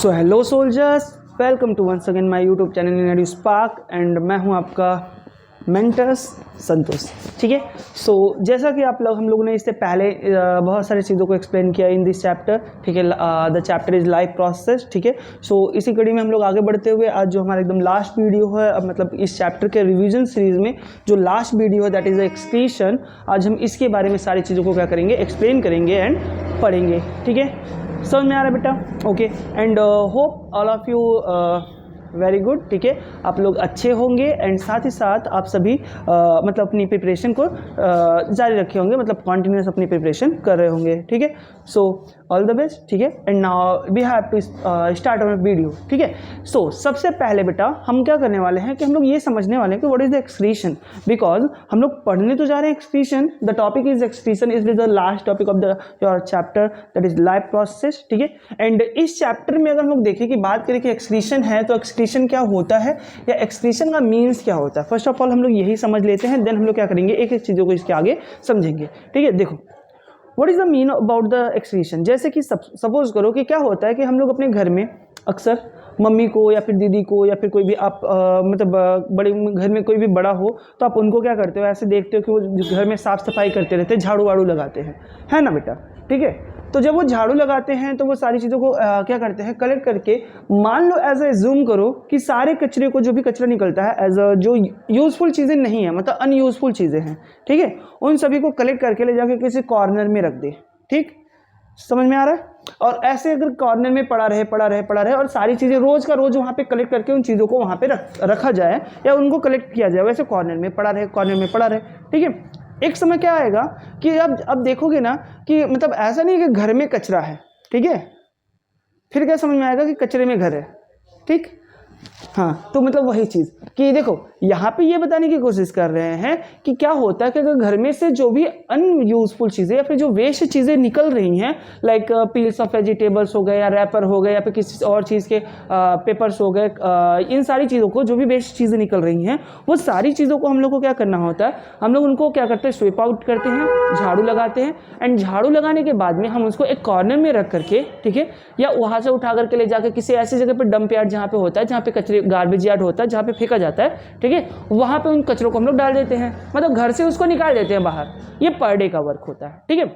So hello soldiers, welcome to once again my YouTube channel in spark and मैं हूं आपका mentors संतोष। ठीक है। सो जैसा कि हम लोगों ने इससे पहले बहुत सारी चीज़ों को एक्सप्लेन किया इन दिस चैप्टर। ठीक है, the chapter is life process. ठीक है। सो इसी कड़ी में हम लोग आगे बढ़ते हुए आज जो हमारा एकदम लास्ट वीडियो है, मतलब इस चैप्टर के रिवीजन सीरीज में जो लास्ट वीडियो है दैट इज एक्सक्रीशन, आज हम इसके बारे में सारी चीज़ों को क्या करेंगे, एक्सप्लेन करेंगे एंड पढ़ेंगे। ठीक है, समझ में आ रहा है बेटा? Okay, and hope all of you very good. ठीक है, आप लोग अच्छे होंगे एंड साथ ही साथ आप सभी मतलब अपनी प्रिपरेशन को जारी रखे होंगे, मतलब कॉन्टिन्यूस अपनी प्रिपरेशन कर रहे होंगे। ठीक है, सो ऑल द बेस्ट। ठीक है, and now we have to start our video. ठीक है, सो सबसे पहले बेटा हम क्या करने वाले हैं कि हम लोग ये समझने वाले हैं कि what is the excretion, because हम लोग पढ़ने तो जा रहे हैं excretion, the topic is excretion, is the last topic of the your chapter that is life process. ठीक है, एंड इस चैप्टर में अगर हम लोग देखें कि बात करें कि एक्सक्रीशन है तो एक्सक्रीशन क्या होता है या एक्सक्रीशन का मीन्स क्या होता है, फर्स्ट ऑफ ऑल हम लोग यही समझ लेते हैं, देन हम लोग क्या करेंगे एक एक चीज़ों को इसके आगे समझेंगे। ठीक है, देखो what is the mean about the excretion. जैसे कि सपोज करो कि क्या होता है कि हम लोग अपने घर में अक्सर मम्मी को या फिर दीदी को या फिर कोई भी आप मतलब बड़े घर में कोई भी बड़ा हो तो आप उनको क्या करते हो, ऐसे देखते हो कि वो घर में साफ सफाई करते रहते हैं, झाड़ू वाड़ू लगाते हैं, है ना बेटा? ठीक है, तो जब वो झाड़ू लगाते हैं तो वो सारी चीज़ों को क्या करते हैं, कलेक्ट करके, मान लो एज एज्यूम करो कि सारे कचरे को, जो भी कचरा निकलता है एज जो यूजफुल चीज़ें नहीं है, मतलब अनयूजफुल चीज़ें हैं, ठीक है, उन सभी को कलेक्ट करके ले जाके किसी कॉर्नर में रख दे। ठीक, समझ में आ रहा है? और ऐसे अगर कॉर्नर में पड़ा रहे और सारी चीज़ें रोज का रोज वहाँ पे कलेक्ट करके उन चीज़ों को वहाँ पे रखा जाए या उनको कलेक्ट किया जाए, वैसे कॉर्नर में पड़ा रहे। ठीक है, एक समय क्या आएगा कि अब देखोगे ना कि मतलब ऐसा नहीं कि घर में कचरा है, ठीक है, फिर क्या समझ में आएगा कि कचरे में घर है। ठीक, हाँ, तो मतलब वही चीज़ कि देखो यहाँ पे ये बताने की कोशिश कर रहे हैं कि क्या होता है कि अगर घर में से जो भी अनयूजफुल चीज़ें या फिर जो वेस्ट चीज़ें निकल रही हैं, लाइक पील्स ऑफ वेजिटेबल्स हो गए या रैपर हो गए या फिर किसी और चीज़ के पेपर्स हो गए, इन सारी चीज़ों को, जो भी वेस्ट चीज़ें निकल रही हैं, वो सारी चीज़ों को हम लोग को क्या करना होता है, हम लोग उनको क्या करते हैं, स्वीप आउट करते हैं, झाड़ू लगाते हैं, एंड झाड़ू लगाने के बाद में हम उसको एक कॉर्नर में रख करके, ठीक है, या वहाँ से उठा करके ले जाकर किसी ऐसी जगह पर डंप यार्ड जहाँ पे होता है, जहाँ पे कचरे गार्बेज यार्ड होता है, जहाँ पे फेंका जाता है, ठीक है, वहाँ पे उन कचरों को हम लोग डाल देते हैं, मतलब घर से उसको निकाल देते हैं बाहर। ये पर डे का वर्क होता है। ठीक है,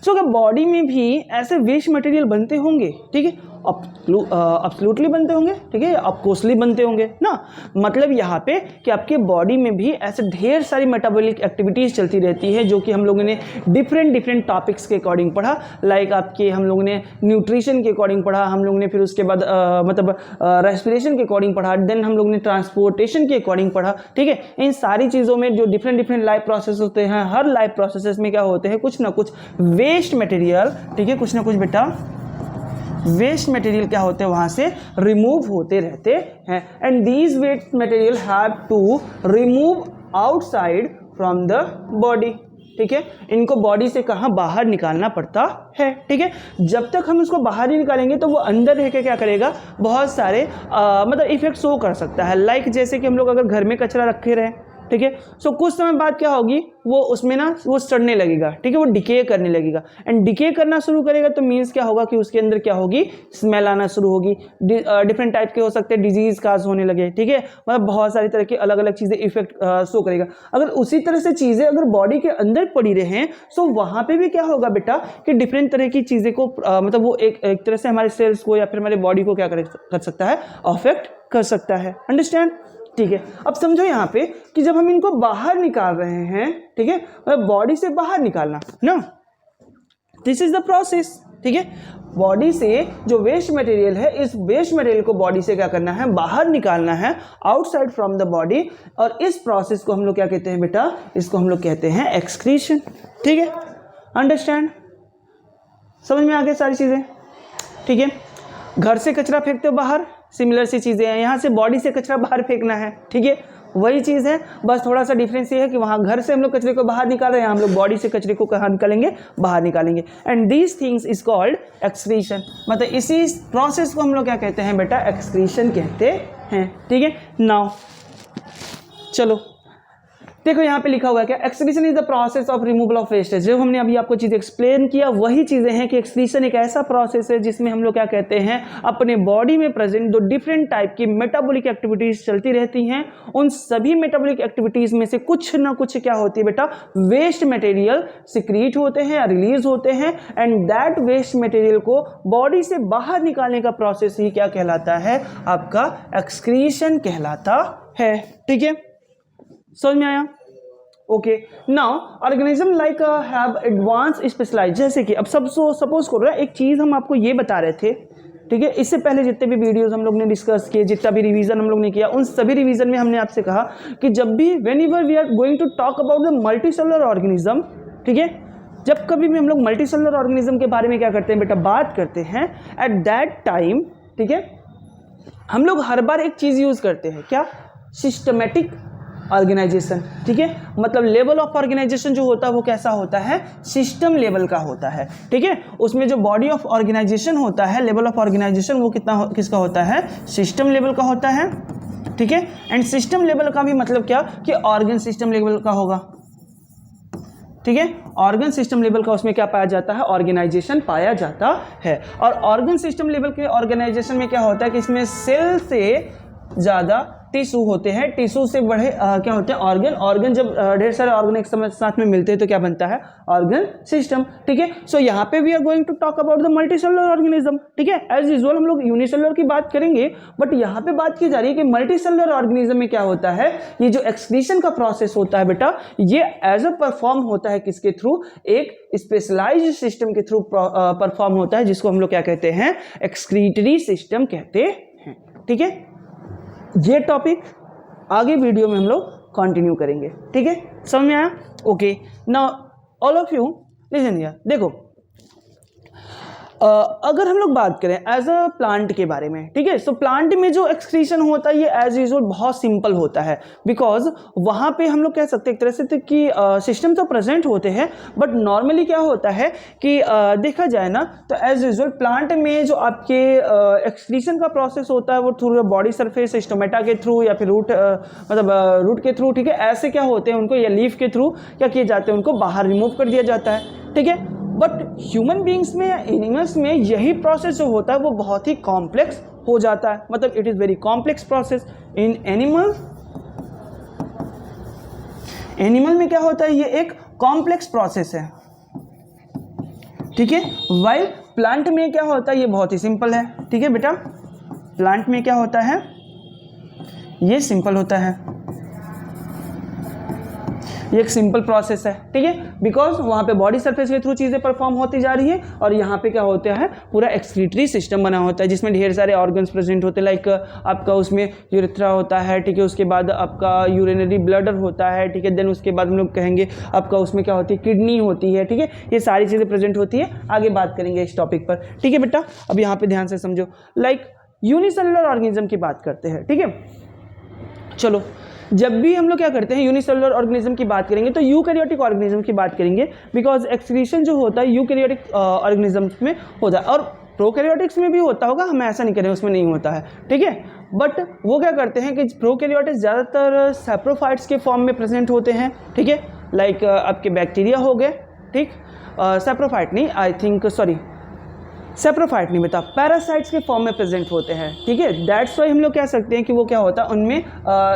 सो अगर बॉडी में भी ऐसे वेस्ट मटेरियल बनते होंगे, ठीक है, अब्सोल्युटली बनते होंगे, ठीक है, ऑफकोर्सली बनते होंगे ना, मतलब यहाँ पे कि आपके बॉडी में भी ऐसे ढेर सारी मेटाबॉलिक एक्टिविटीज़ चलती रहती है, जो कि हम लोगों ने डिफरेंट टॉपिक्स के अकॉर्डिंग पढ़ा, लाइक आपके हम लोगों ने न्यूट्रिशन के अकॉर्डिंग पढ़ा, हम लोगों ने फिर उसके बाद मतलब रेस्पिरेशन के अकॉर्डिंग पढ़ा, देन हम लोग ने ट्रांसपोर्टेशन के अकॉर्डिंग पढ़ा। ठीक है, इन सारी चीज़ों में जो डिफरेंट लाइफ प्रोसेस होते हैं, हर लाइफ प्रोसेस में क्या होते हैं, कुछ ना कुछ वेस्ट मटेरियल, ठीक है, कुछ ना कुछ बेटा वेस्ट मटेरियल क्या होते हैं, वहां से रिमूव होते रहते हैं, and these waste material have to remove outside from the body. ठीक है, इनको बॉडी से कहाँ बाहर निकालना पड़ता है। ठीक है, जब तक हम इसको बाहर नहीं निकालेंगे तो वो अंदर रह के क्या करेगा, बहुत सारे मतलब इफेक्ट शो कर सकता है, लाइक जैसे कि हम लोग अगर घर में कचरा रखे रहें, ठीक है, सो कुछ समय बाद क्या होगी, वो उसमें ना वो सड़ने लगेगा, ठीक है, वो डिके करने लगेगा, एंड डिके करना शुरू करेगा तो मीन्स क्या होगा कि उसके अंदर क्या होगी, स्मेल आना शुरू होगी, डिफरेंट टाइप के हो सकते हैं, डिजीज काज होने लगे। ठीक है, मतलब बहुत सारी तरह की अलग अलग चीज़ें इफेक्ट शो करेगा। अगर उसी तरह से चीज़ें अगर बॉडी के अंदर पड़ी रहें तो वहाँ पे भी क्या होगा बेटा कि डिफरेंट तरह की चीज़ें को मतलब वो एक तरह से हमारे सेल्स को या फिर हमारे बॉडी को क्या कर सकता है, अफेक्ट कर सकता है। अंडरस्टैंड? ठीक है, अब समझो यहाँ पे कि जब हम इनको बाहर निकाल रहे हैं, ठीक है, मतलब बॉडी से बाहर निकालना ना, दिस इज द प्रोसेस। ठीक है, बॉडी से जो वेस्ट मटेरियल है, इस वेस्ट मटेरियल को बॉडी से क्या करना है, बाहर निकालना है, आउटसाइड फ्रॉम द बॉडी, और इस प्रोसेस को हम लोग क्या कहते हैं बेटा, इसको हम लोग कहते हैं एक्सक्रीशन। ठीक है, अंडरस्टैंड? समझ में आ गई सारी चीजें? ठीक है, घर से कचरा फेंकते हो बाहर, सिमिलर सी चीज़ें हैं, यहाँ से बॉडी से कचरा बाहर फेंकना है। ठीक है, वही चीज़ है, बस थोड़ा सा डिफरेंस ये है कि वहाँ घर से हम लोग कचरे को बाहर निकाल रहे हैं, हम लोग बॉडी से कचरे को कहाँ निकालेंगे, बाहर निकालेंगे, and these things is called excretion. मतलब इसी प्रोसेस को हम लोग क्या कहते हैं बेटा, एक्सक्रीशन कहते हैं। ठीक है, नाउ चलो देखो यहाँ पे लिखा हुआ है क्या, excretion is the process of removal of waste. जो हमने अभी आपको चीज एक्सप्लेन किया वही चीजें हैं कि एक्सक्रीशन एक ऐसा प्रोसेस है जिसमें हम लोग क्या कहते हैं, अपने बॉडी में प्रेजेंट दो डिफरेंट टाइप की मेटाबॉलिक एक्टिविटीज चलती रहती हैं। उन सभी मेटाबॉलिक एक्टिविटीज में से कुछ ना कुछ क्या होती है बेटा, वेस्ट मटेरियल सिक्रीट होते हैं या रिलीज होते हैं, एंड दैट वेस्ट मटेरियल को बॉडी से बाहर निकालने का प्रोसेस ही क्या कहलाता है, आपका एक्सक्रीशन कहलाता है। ठीक है, समझ में आया? Okay, now organism like have advance specialise, जैसे कि अब सब सपोज करो एक चीज हम आपको ये बता रहे थे, ठीक है, इससे पहले जितने भी वीडियोस हम लोग ने डिस्कस किए, जितना भी रिवीजन हम लोग ने किया, उन सभी रिवीजन में हमने आपसे कहा कि जब भी whenever we are going to talk about the multicellular organism, ठीक है, जब कभी भी हम लोग मल्टीसेलुलर ऑर्गेनिज्म के बारे में क्या करते हैं बेटा, बात करते हैं, एट दैट टाइम, ठीक है, हम लोग हर बार एक चीज यूज करते हैं, क्या, सिस्टमेटिक ऑर्गेनाइजेशन। ठीक है, मतलब लेवल ऑफ ऑर्गेनाइजेशन जो होता है वो कैसा होता है, सिस्टम लेवल का होता है। ठीक है, उसमें जो बॉडी ऑफ ऑर्गेनाइजेशन होता है, लेवल ऑफ ऑर्गेनाइजेशन वो किसका होता है, सिस्टम लेवल का होता है। ठीक है, एंड सिस्टम लेवल का भी मतलब क्या कि ऑर्गन सिस्टम लेवल का होगा। ठीक है, ऑर्गन सिस्टम लेवल का उसमें क्या पाया जाता है, ऑर्गेनाइजेशन पाया जाता है। और ऑर्गन सिस्टम लेवल के ऑर्गेनाइजेशन में क्या होता है कि इसमें सेल से ज़्यादा टिश्यू होते हैं, टिश्यू से बड़े क्या होते हैं, ऑर्गन जब ढेर सारे ऑर्गन एक साथ में मिलते हैं तो क्या बनता है, ऑर्गन सिस्टम। ठीक है, सो यहाँ पे we are going to talk about the multicellular organism. ठीक है, एज यूजुअल हम लोग यूनिसेलुलर की बात करेंगे, बट यहाँ पे बात की जा रही है कि मल्टीसेलुलर ऑर्गेनिज्म में क्या होता है, ये जो एक्सक्रीशन का प्रोसेस होता है बेटा, ये एज अ परफॉर्म होता है किसके थ्रू, एक स्पेशलाइज्ड सिस्टम के थ्रू परफॉर्म होता है, जिसको हम लोग क्या कहते हैं, एक्सक्रीटरी सिस्टम कहते हैं। ठीक है, ये टॉपिक आगे वीडियो में हम लोग कंटिन्यू करेंगे। ठीक है, समझ में आया? Okay, now all of you listen here, देखो अगर हम लोग बात करें एज अ प्लांट के बारे में, ठीक है, सो प्लांट में जो एक्सक्रीशन होता है ये एज यूजुअल बहुत सिंपल होता है, बिकॉज वहाँ पे हम लोग कह सकते हैं एक तरह से कि सिस्टम तो प्रेजेंट होते हैं, बट नॉर्मली क्या होता है कि देखा जाए ना तो एज यूजुअल प्लांट में जो आपके एक्सक्रीशन का प्रोसेस होता है वो थ्रू बॉडी सरफेस, स्टोमेटा के थ्रू या फिर रूट रूट के थ्रू, ठीक है, ऐसे क्या होते हैं उनको, या लीफ के थ्रू क्या किए जाते हैं, उनको बाहर रिमूव कर दिया जाता है। ठीक है, बट ह्यूमन बींग्स में या एनिमल्स में यही प्रोसेस जो होता है वो बहुत ही कॉम्प्लेक्स हो जाता है, मतलब it is very complex process in animal में क्या होता है, ये एक कॉम्प्लेक्स प्रोसेस है। ठीक है, वाइल प्लांट में क्या होता है, ये बहुत ही सिंपल है। ठीक है बेटा, प्लांट में क्या होता है, ये सिंपल होता है, ये एक सिंपल प्रोसेस है। ठीक है, बिकॉज वहाँ पे बॉडी सरफेस के थ्रू चीज़ें परफॉर्म होती जा रही है, और यहाँ पे क्या होता है, पूरा एक्सक्रीटरी सिस्टम बना होता है जिसमें ढेर सारे ऑर्गन्स प्रेजेंट होते हैं, लाइक आपका उसमें यूरेथ्रा होता है, ठीक है, उसके बाद आपका यूरिनरी ब्लडर होता है, ठीक है, देन उसके बाद हम लोग कहेंगे आपका उसमें क्या होती है, किडनी होती है। ठीक है, ये सारी चीज़ें प्रेजेंट होती है, आगे बात करेंगे इस टॉपिक पर। ठीक है बेटा, अब यहाँ पे ध्यान से समझो, लाइक यूनिसेलुलर ऑर्गेनिज्म की बात करते हैं। ठीक है, चलो जब भी हम लोग क्या करते हैं यूनिसेलुलर ऑर्गेनिज्म की बात करेंगे तो यूकैरियोटिक ऑर्गेनिज्म की बात करेंगे, बिकॉज एक्सक्रीशन जो होता है यूकैरियोटिक ऑर्गेनिज्म्स में होता है, और प्रोकैरियोटिक्स में भी होता होगा, हम ऐसा नहीं करें उसमें नहीं होता है। ठीक है, बट वो क्या करते हैं कि प्रोकैरियोटिक्स ज़्यादातर सैप्रोफाइट्स के फॉर्म में प्रेजेंट होते हैं। ठीक है, लाइक आपके बैक्टीरिया हो गए, ठीक, सैप्रोफाइट नहीं, आई थिंक सॉरी सेप्रोफाइट नहीं बता, पैरासाइट्स के फॉर्म में प्रेजेंट होते हैं। ठीक है, दैट्स वाई हम लोग कह सकते हैं कि वो क्या होता है, उनमें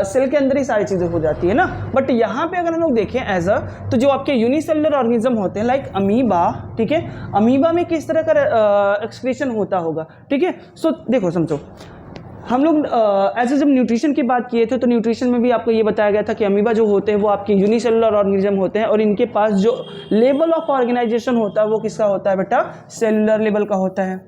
सेल के अंदर ही सारी चीज़ें हो जाती है ना। बट यहाँ पे अगर हम लोग देखें एज अ, तो जो आपके यूनिसेलुलर ऑर्गेनिज्म होते हैं लाइक अमीबा, ठीक है, अमीबा में किस तरह का एक्सक्रीशन होता होगा। ठीक है, सो देखो समझो, हम लोग ऐसे जब न्यूट्रिशन की बात किए थे तो न्यूट्रिशन में भी आपको ये बताया गया था कि अमीबा जो होते हैं वो आपके यूनिसेलुलर ऑर्गेनिज्म होते हैं, और इनके पास जो लेवल ऑफ ऑर्गेनाइजेशन होता है वो किसका होता है बेटा, सेलुलर लेवल का होता है।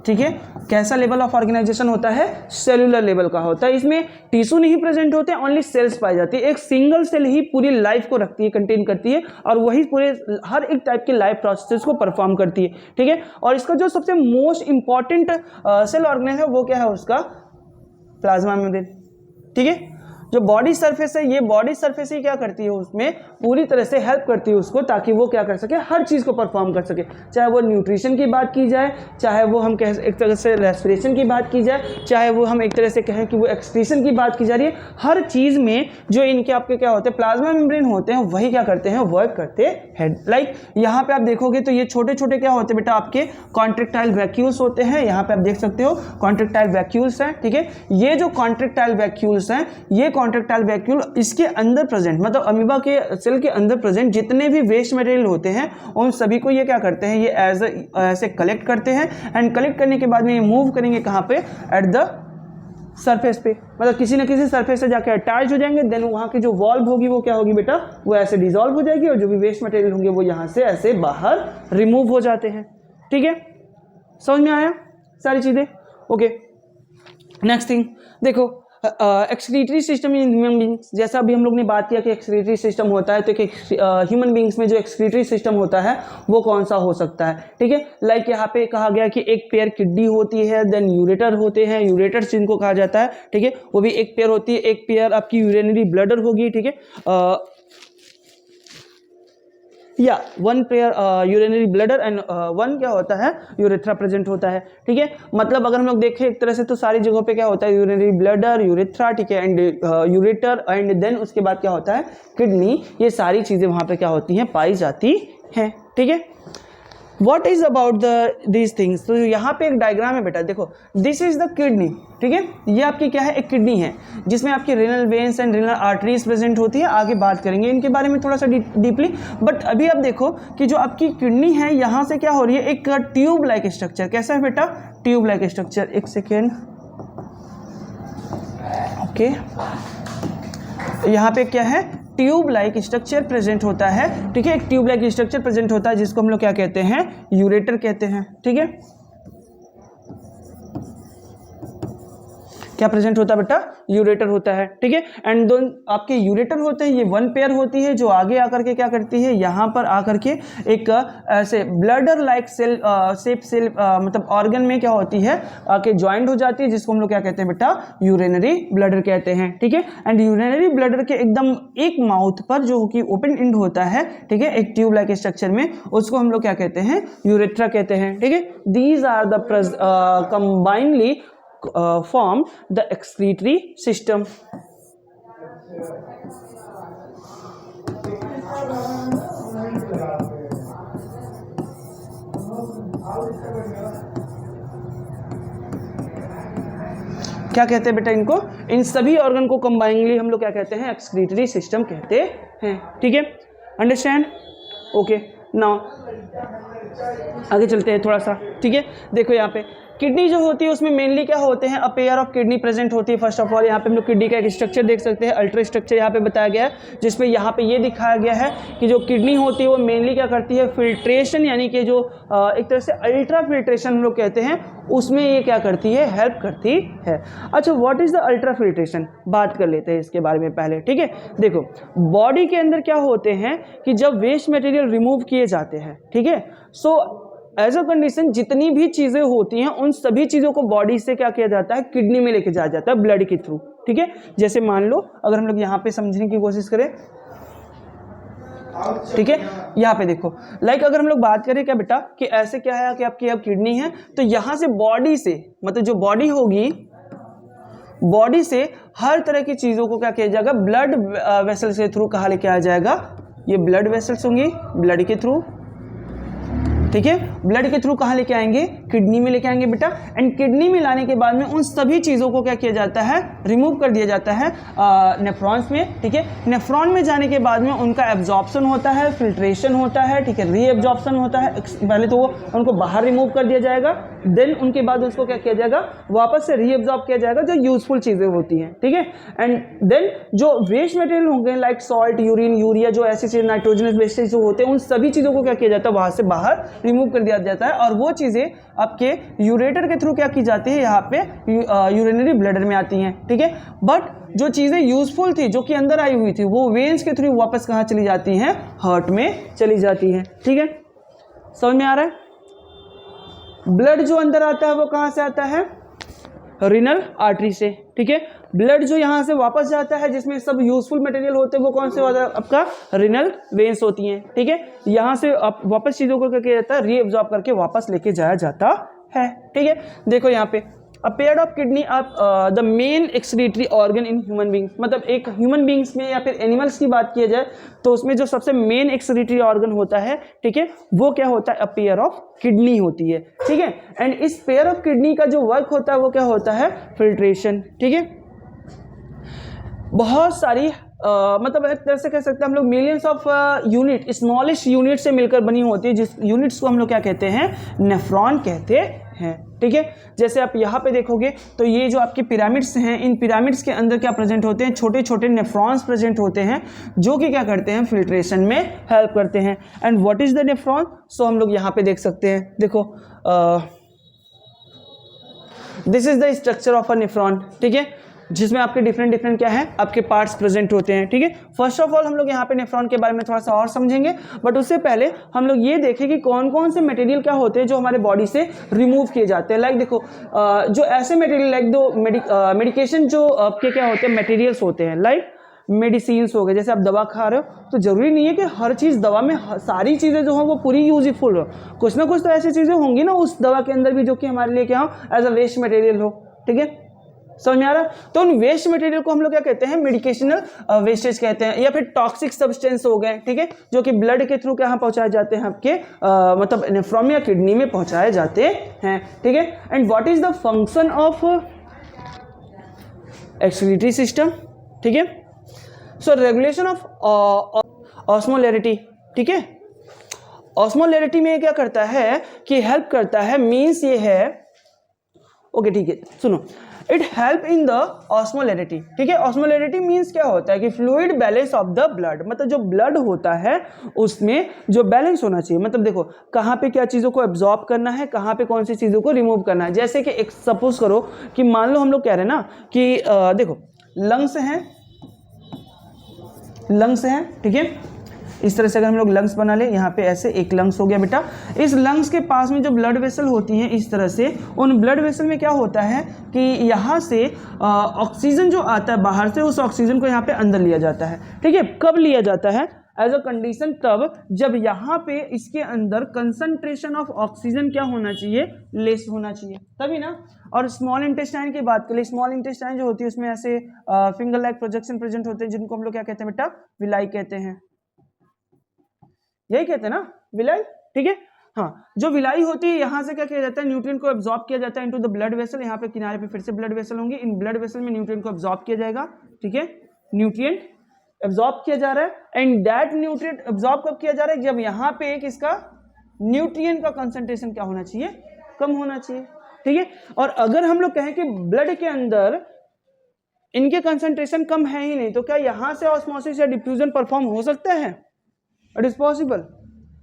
ठीक है, कैसा लेवल ऑफ ऑर्गेनाइजेशन होता है, सेलुलर लेवल का होता है। इसमें टिश्यू नहीं प्रेजेंट होते, ओनली सेल्स पाई जाती है। एक सिंगल सेल ही पूरी लाइफ को रखती है, कंटेन करती है, और वही पूरे हर एक टाइप के लाइफ प्रोसेस को परफॉर्म करती है। ठीक है, और इसका जो सबसे मोस्ट इंपॉर्टेंट सेल ऑर्गेनाइज है वो क्या है, उसका प्लाज्मा मेम्ब्रेन। ठीक है, जो बॉडी सरफेस है, ये बॉडी सरफेस ही क्या करती है, उसमें पूरी तरह से हेल्प करती है उसको, ताकि वो क्या कर सके, हर चीज़ को परफॉर्म कर सके। चाहे वो न्यूट्रिशन की बात की जाए, चाहे वो हम कह एक तरह से रेस्पिरेशन की बात की जाए, चाहे वो हम एक तरह से कहें कि वो एक्सक्रीशन की बात की जा रही है, हर चीज़ में जो इनके आपके क्या होते हैं, प्लाज्मा मेम्ब्रेन होते हैं, वही क्या करते हैं, वर्क करते हैं। लाइक यहाँ पे आप देखोगे तो ये छोटे छोटे क्या होते हैं बेटा, आपके कॉन्ट्रेक्टाइल वैक्यूल्स होते हैं। यहाँ पे आप देख सकते हो कॉन्ट्रेक्टाइल वैक्यूल्स हैं, ठीक है। ये जो कॉन्ट्रेक्टाइल वैक्यूल्स हैं, ये कॉन्ट्रेक्टाइल वैक्यूल इसके अंदर प्रेजेंट, मतलब अमीबा के सेल के अंदर प्रेजेंट जितने भी वेस्ट मटेरियल होते हैं, उन सभी को ये क्या करते हैं, ये ऐसे कलेक्ट करते हैं। एंड कलेक्ट करने के बाद में ये मूव करेंगे कहाँ पे, एट द सरफेस पे, मतलब किसी न किसी सरफेस से जाकर अटैच हो जाएंगे। देन वहाँ की जो वॉल्व होगी वो क्या होगी बेटा, वो ऐसे डिसॉल्व हो जाएगी, और जो भी वेस्ट मटेरियल होंगे वो यहाँ से ऐसे बाहर रिमूव हो जाते हैं। ठीक है, समझ में आया सारी चीज़ें? ओके, नेक्स्ट थिंग देखो, excretory system in human beings. जैसा अभी हम लोग ने बात किया कि एक्सक्रीटरी सिस्टम होता है, तो ह्यूमन बींग्स में जो एक्सक्रीटरी सिस्टम होता है वो कौन सा हो सकता है? ठीक है, लाइक यहाँ पे कहा गया कि एक पेयर किडनी होती है, देन यूरेटर होते हैं, यूरेटर्स जिनको कहा जाता है, ठीक है, वो भी एक पेयर होती है। एक पेयर आपकी यूरिनरी ब्लडर होगी, ठीक है, या one pair urinary bladder and one क्या होता है, यूरेथ्रा प्रेजेंट होता है। ठीक है, मतलब अगर हम लोग देखें एक तरह से तो सारी जगहों पे क्या होता है, यूरिनरी ब्लडर, यूरेथ्रा, ठीक है, एंड यूरेटर, एंड देन उसके बाद क्या होता है, किडनी। ये सारी चीज़ें वहाँ पे क्या होती हैं, पाई जाती हैं। ठीक है, What is about these things? तो यहाँ पे एक डायग्राम है बेटा, देखो, दिस इज द किडनी। ठीक है, ये आपकी क्या है, एक किडनी है जिसमें आपकी renal veins and renal arteries present होती है। आगे बात करेंगे इनके बारे में थोड़ा सा डीपली, बट अभी आप देखो कि जो आपकी किडनी है यहाँ से क्या हो रही है, एक ट्यूब लाइक स्ट्रक्चर। कैसा है बेटा, ट्यूब लाइक स्ट्रक्चर। एक सेकेंड, ओके, यहाँ पे क्या है, ट्यूब लाइक स्ट्रक्चर प्रेजेंट होता है। ठीक है, एक ट्यूब लाइक स्ट्रक्चर प्रेजेंट होता है जिसको हम लोग क्या कहते हैं, यूरेटर कहते हैं। ठीक है, क्या प्रेजेंट होता है बेटा, यूरेटर होता है। ठीक है, एंड दो आपके यूरेटर होते हैं, ये वन पेयर होती है जो आगे आकर के क्या करती है, यहाँ पर आकर के एक ऐसे bladder like cell shape cell मतलब ऑर्गन में क्या होती है, आके ज्वाइंट हो जाती है, जिसको हम लोग क्या कहते हैं बेटा, यूरिनरी ब्लडर कहते हैं। ठीक है, एंड यूरिनरी ब्लडर के एकदम एक माउथ पर जो कि ओपन एंड होता है, ठीक है, एक ट्यूब लाइक स्ट्रक्चर में, उसको हम लोग क्या कहते हैं, यूरेथ्रा कहते हैं। ठीक है, these are the combinedly form the excretory system. क्या कहते हैं बेटा इनको, इन सभी ऑर्गन को कंबाइनली हम लोग क्या कहते हैं, एक्सक्रीटरी सिस्टम कहते हैं। ठीक है, अंडरस्टैंड? ओके, नाउ आगे चलते हैं थोड़ा सा। ठीक है, देखो यहाँ पे किडनी जो होती है उसमें मेनली क्या होते हैं, अ पेयर ऑफ किडनी प्रेजेंट होती है। फर्स्ट ऑफ ऑल यहाँ पे हम लोग किडनी का एक स्ट्रक्चर देख सकते हैं, अल्ट्रा स्ट्रक्चर यहाँ पे बताया गया है, जिसमें यहाँ पे ये दिखाया गया है कि जो किडनी होती है वो मेनली क्या करती है, फिल्ट्रेशन, यानी कि जो एक तरह से अल्ट्रा फिल्ट्रेशन हम लोग कहते हैं, उसमें ये क्या करती है, हेल्प करती है। अच्छा, what is the ultra filtration, बात कर लेते हैं इसके बारे में पहले। ठीक है, देखो, बॉडी के अंदर क्या होते हैं कि जब वेस्ट मटेरियल रिमूव किए जाते हैं, ठीक है, सो एज अ कंडीशन जितनी भी चीज़ें होती हैं उन सभी चीज़ों को बॉडी से क्या किया जाता है, किडनी में लेके जाया जाता है ब्लड के थ्रू। ठीक है, जैसे मान लो अगर हम लोग यहाँ पे समझने की कोशिश करें, ठीक है, यहाँ पे देखो, लाइक अगर हम लोग बात करें क्या बेटा कि ऐसे क्या है कि आपकी अब किडनी है, तो यहाँ से बॉडी से, मतलब जो बॉडी होगी, बॉडी से हर तरह की चीज़ों को क्या किया जाएगा, ब्लड वेसल के थ्रू कहाँ लेके आया जाएगा, ये ब्लड वेसल्स होंगी, ब्लड के थ्रू। ठीक है, ब्लड के थ्रू कहाँ लेके आएंगे, किडनी में लेके आएंगे बेटा, एंड किडनी में लाने के बाद में उन सभी चीज़ों को क्या किया जाता है, रिमूव कर दिया जाता है नेफ्रॉन्स में। ठीक है, नेफ्रॉन में जाने के बाद में उनका एब्जॉर्प्शन होता है, फिल्ट्रेशन होता है, ठीक है, रीएब्जॉर्प्शन होता है। पहले तो वो उनको बाहर रिमूव कर दिया जाएगा, देन उनके बाद उसको क्या किया जाएगा, वापस से रीएब्जॉर्ब किया जाएगा, जो यूजफुल चीज़ें होती हैं। ठीक है, एंड देन जो वेस्ट मटेरियल होंगे लाइक सॉल्ट, यूरिन, यूरिया, जो ऐसी चीज़ नाइट्रोजनस वेस्टेज जो होते हैं, उन सभी चीज़ों को क्या किया जाता है, वहाँ से बाहर रिमूव कर दिया जाता है, और वो चीज़ें आपके यूरेटर के थ्रू क्या की जाती है, यहाँ पे यूरिनरी ब्लडर में आती हैं। ठीक है, बट जो चीज़ें यूजफुल थी, जो कि अंदर आई हुई थी, वो वेन्स के थ्रू वापस कहाँ चली जाती हैं, हार्ट में चली जाती हैं। ठीक है, समझ में आ रहा है? ब्लड जो अंदर आता है वो कहाँ से आता है, रीनल आर्टरी से। ठीक ठीक है। ब्लड जो यहाँ से वापस जाता है जिसमें सब यूजफुल मटेरियल होते हैं वो कौन से होता है आपका रीनल वेन्स होती हैं, ठीक है। यहाँ से वापस चीजों को क्या किया जाता है, रीअब्जॉर्ब करके वापस लेके जाया जाता है, ठीक है। देखो यहाँ पे a pair of kidney are the main excretory organ in human beings, मतलब एक ह्यूमन बींग्स में या फिर एनिमल्स की बात किया जाए तो उसमें जो सबसे मेन एक्सक्रीटरी ऑर्गन होता है, ठीक है, वो क्या होता है, अ पेयर ऑफ किडनी होती है, ठीक है। एंड इस पेयर ऑफ किडनी का जो वर्क होता है वो क्या होता है, फिल्ट्रेशन, ठीक है। बहुत सारी मतलब एक तरह से कह सकते हैं हम लोग millions of unit, smallest unit से मिलकर बनी होती है, जिस यूनिट्स को हम लोग क्या कहते हैं, नेफ्रॉन कहते हैं, ठीक है। जैसे आप यहाँ पे देखोगे तो ये जो आपके पिरामिड्स हैं, इन पिरामिड्स के अंदर क्या प्रेजेंट होते हैं, छोटे छोटे नेफ्रॉन्स प्रेजेंट होते हैं जो कि क्या करते हैं, फिल्ट्रेशन में हेल्प करते हैं। And what is the nephron, so हम लोग यहाँ पे देख सकते हैं, देखो this is the structure of a nephron, ठीक है, जिसमें आपके डिफरेंट क्या है, आपके पार्ट्स प्रेजेंट होते हैं, ठीक है। फर्स्ट ऑफ ऑल हम लोग यहाँ पे नेफ्रॉन के बारे में थोड़ा सा और समझेंगे, बट उससे पहले हम लोग ये देखें कि कौन कौन से मटेरियल क्या होते हैं जो हमारे बॉडी से रिमूव किए जाते हैं। लाइक देखो जो ऐसे मटेरियल, लाइक दो मेडिकेशन जो आपके क्या होते हैं, मटेरियल्स होते हैं, लाइक मेडिसिन्स हो गए, जैसे आप दवा खा रहे हो तो जरूरी नहीं है कि हर चीज़ दवा में सारी चीज़ें जो हो वो पूरी यूजफुल हो, कुछ ना कुछ तो ऐसी चीज़ें होंगी ना उस दवा के अंदर भी जो कि हमारे लिए क्या हो, एज अ वेस्ट मटेरियल हो, ठीक है, समझ में आ रहा। तो उन वेस्ट मटेरियल को हम लोग क्या कहते हैं, मेडिकेशनल वेस्टेज कहते हैं, या फिर टॉक्सिक सब्सटेंस हो गए, ठीक है, जो कि ब्लड के थ्रू कहाँ पहुंचाए जाते हैं, आपके मतलब नेफ्रॉन या किडनी में पहुंचाए जाते हैं, ठीक है। And what is the function of excretory system, ठीक है। सो रेगुलेशन ऑफ ऑस्मोलैरिटी, ठीक है। ऑस्मोलैरिटी में क्या करता है कि हेल्प करता है, मीन्स ये है, ओके ठीक है, सुनो, it help in the osmolarity, ठीक है। ऑस्मोलैरिटी मीन्स क्या होता है कि fluid balance of the blood, मतलब जो ब्लड होता है उसमें जो बैलेंस होना चाहिए, मतलब देखो कहाँ पे क्या चीज़ों को एब्जॉर्ब करना है, कहाँ पे कौन सी चीज़ों को रिमूव करना है। जैसे कि एक सपोज करो कि मान लो हम लोग कह रहे हैं ना कि देखो लंग्स हैं, ठीक है, इस तरह से अगर हम लोग लंग्स बना ले, यहाँ पे ऐसे एक लंग्स हो गया बेटा, इस लंग्स के पास में जो ब्लड वेसल होती हैं इस तरह से, उन ब्लड वेसल में क्या होता है कि यहाँ से ऑक्सीजन जो आता है बाहर से, उस ऑक्सीजन को यहाँ पे अंदर लिया जाता है, ठीक है। कब लिया जाता है, एज अ कंडीशन तब जब यहाँ पे इसके अंदर कंसंट्रेशन ऑफ ऑक्सीजन क्या होना चाहिए, लेस होना चाहिए, तभी ना। और स्मॉल इंटेस्टाइन की बात करें, स्मॉल इंटेस्टाइन जो होती है उसमें ऐसे फिंगर लाइक प्रोजेक्शन प्रेजेंट होते हैं, जिनको हम लोग क्या कहते हैं बेटा, विलाई कहते हैं, यही कहते हैं ना, विलाई, ठीक है। हाँ, जो विलाई होती है यहाँ से क्या किया जाता है, न्यूट्रिएंट को एब्जॉर्ब किया जाता है इनटू द ब्लड वेसल। यहाँ पे किनारे पे फिर से ब्लड वेसल होंगे, इन ब्लड वेसल में न्यूट्रिएंट को एब्जॉर्ब किया जाएगा, ठीक है, न्यूट्रिएंट एब्जॉर्ब किया जा रहा है। एंड दैट न्यूट्रिएंट एब्जॉर्ब कब किया जा रहा है, जब यहाँ पे एक इसका न्यूट्रिएंट का कंसंट्रेशन क्या होना चाहिए, कम होना चाहिए, ठीक है। और अगर हम लोग कहें कि ब्लड के अंदर इनके कंसंट्रेशन कम है ही नहीं, तो क्या यहाँ से ऑस्मोसिस या डिफ्यूजन परफॉर्म हो सकता है, इट इज पॉसिबल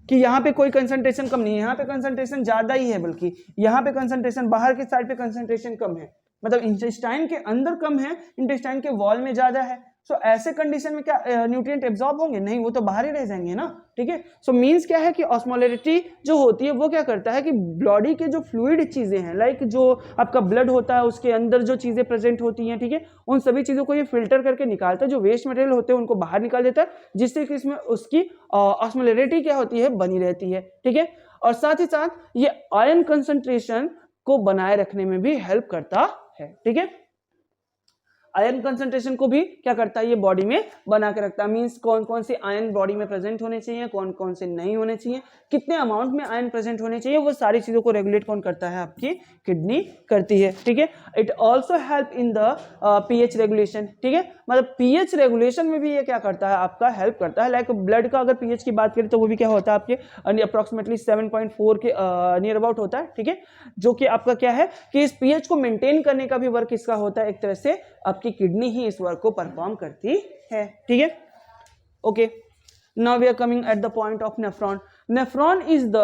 कि यहाँ पे कोई कंसंट्रेशन कम नहीं है, यहाँ पे कंसंट्रेशन ज्यादा ही है, बल्कि यहाँ पे कंसंट्रेशन, बाहर के साइड पे कंसंट्रेशन कम है, मतलब इंटेस्टाइन के अंदर कम है, इंटेस्टाइन के वॉल में ज्यादा है। सो ऐसे कंडीशन में क्या न्यूट्रिएंट एब्जॉर्ब होंगे, नहीं, वो तो बाहर ही रह जाएंगे ना, ठीक है। सो मींस क्या है कि ऑस्मोलैरिटी जो होती है वो क्या करता है कि बॉडी के जो फ्लूइड चीजें हैं, लाइक जो आपका ब्लड होता है उसके अंदर जो चीजें प्रेजेंट होती हैं, ठीक है, उन सभी चीजों को ये फिल्टर करके निकालता है, जो वेस्ट मटेरियल होते हैं उनको बाहर निकाल देता है, जिससे कि इसमें उसकी ऑस्मोलैरिटी क्या होती है, बनी रहती है, ठीक है। और साथ ही साथ ये आयन कंसंट्रेशन को बनाए रखने में भी हेल्प करता है, ठीक है। आयरन कंसंट्रेशन को भी क्या करता है, ये बॉडी में बना के रखता है, मींस कौन कौन से आयन बॉडी में प्रेजेंट होने चाहिए, कौन कौन से नहीं होने चाहिए, कितने अमाउंट में आयन प्रेजेंट होने चाहिए, वो सारी चीजों को रेगुलेट कौन करता है, आपकी किडनी करती है, ठीक है। It also help in the pH regulation, ठीक है, मतलब पीएच रेगुलेशन में भी ये क्या करता है, आपका हेल्प करता है। लाइक ब्लड का अगर पीएच की बात करें तो वो भी क्या होता है, आपके अप्रोक्सीमेटली 7.4 के नियर अबाउट होता है, ठीक है, जो कि आपका क्या है कि इस पीएच को मेंटेन करने का भी वर्क इसका होता है, एक तरह से आपकी किडनी ही इस वर्क को परफॉर्म करती है, ठीक है। Okay, now we are coming at the point of nephron. Nephron is the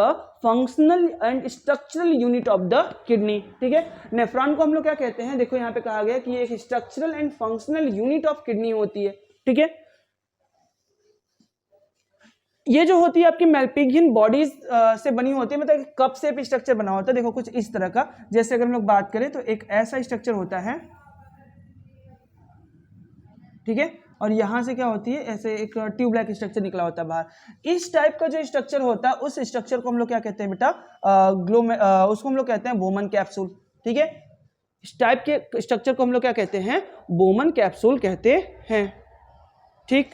functional and structural unit of the kidney, ठीक है। नेफ्रॉन को हम लोग क्या कहते हैं, देखो यहाँ पे कहा गया कि ये एक structural and functional unit of kidney होती है, ठीक है। ये जो होती है आपकी मैल्पिगियन बॉडीज से बनी होती है, मतलब एक कप शेप स्ट्रक्चर बना होता है, देखो कुछ इस तरह का। जैसे अगर हम लोग बात करें तो एक ऐसा स्ट्रक्चर होता है, ठीक है, और यहाँ से क्या होती है, ऐसे एक ट्यूब लाइक स्ट्रक्चर निकला होता है बाहर। इस टाइप का जो स्ट्रक्चर होता है उस स्ट्रक्चर को हम लोग क्या कहते हैं बेटा, उसको हम लोग कहते हैं बोमन कैप्सूल। ठीक है, इस टाइप के स्ट्रक्चर को हम लोग क्या कहते हैं, बोमन कैप्सूल कहते हैं। ठीक,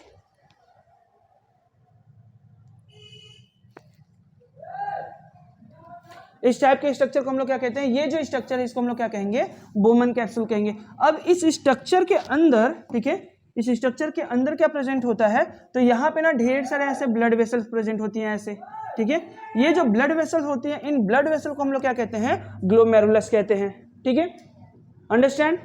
इस टाइप के स्ट्रक्चर को हम लोग क्या कहते हैं, ये जो स्ट्रक्चर है इसको हम लोग क्या कहेंगे, बोमन कैप्सूल कहेंगे। अब इस स्ट्रक्चर के अंदर, ठीक है, इस स्ट्रक्चर के अंदर क्या प्रेजेंट होता है, तो यहाँ पे ना ढेर सारे ऐसे ब्लड वेसल्स प्रेजेंट होती हैं ऐसे। ठीक है, ये जो ब्लड वेसल्स होती हैं, इन ब्लड वेसल को हम लोग क्या कहते हैं, ग्लोमेरुलस कहते हैं। ठीक है, अंडरस्टैंड।